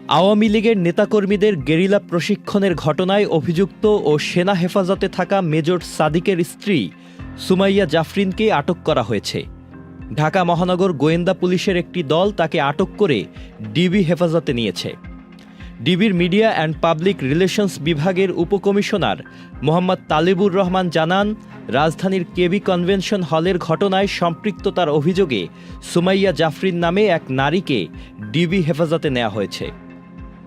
আওয়ামী লীগের নেতাকর্মীদের গেরিলা প্রশিক্ষণের ঘটনায় অভিযুক্ত ও সেনা হেফাজতে থাকা মেজর সাদিকের স্ত্রী সুমাইয়া জাফরিনকে আটক করা হয়েছে। ঢাকা মহানগর গোয়েন্দা পুলিশের একটি দল তাকে আটক করে ডিবি হেফাজতে নিয়েছে। ডিবির মিডিয়া অ্যান্ড পাবলিক রিলেশনস বিভাগের উপকমিশনার মোহাম্মদ তালেবুর রহমান জানান, রাজধানীর কেবি কনভেনশন হলের ঘটনায় সম্পৃক্ততার অভিযোগে সুমাইয়া জাফরিন নামে এক নারীকে ডিবি হেফাজতে নেওয়া হয়েছে।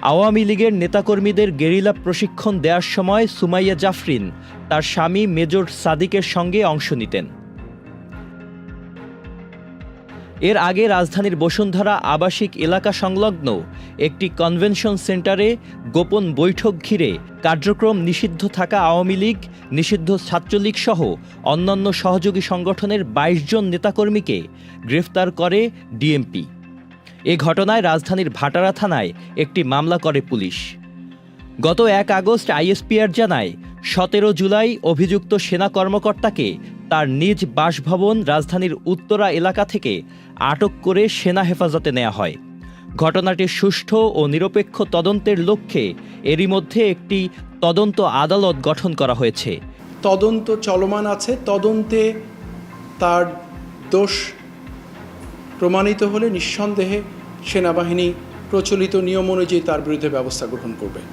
আওয়ামী লীগের নেতাকর্মীদের গেরিলা প্রশিক্ষণ দেওয়ার সময় সুমাইয়া জাফরিন তার স্বামী মেজর সাদিকের সঙ্গে অংশ নিতেন। এর আগে রাজধানীর বসুন্ধরা আবাসিক এলাকা সংলগ্ন একটি কনভেনশন সেন্টারে গোপন বৈঠক ঘিরে কার্যক্রম নিষিদ্ধ থাকা আওয়ামী লীগ, নিষিদ্ধ ছাত্রলীগ সহ অন্যান্য সহযোগী সংগঠনের ২২ জন নেতাকর্মীকে গ্রেফতার করে ডিএমপি। এ ঘটনায় রাজধানীর ভাটারা থানায় একটি মামলা করে পুলিশ। গত ১ আগস্ট আইএসপিআর জানায়, ১৭ জুলাই অভিযুক্ত সেনা কর্মকর্তাকে তার নিজ বাসভবন রাজধানীর উত্তরা এলাকা থেকে আটক করে সেনা হেফাজতে নেওয়া হয়। ঘটনাটির সুষ্ঠু ও নিরপেক্ষ তদন্তের লক্ষ্যে এরই মধ্যে একটি তদন্ত আদালত গঠন করা হয়েছে। তদন্ত চলমান আছে। তদন্তে তার দোষ প্রমাণিত হলে নিঃসন্দেহে সেনাবাহিনী প্রচলিত নিয়ম অনুযায়ী তার বিরুদ্ধে ব্যবস্থা গ্রহণ করবে।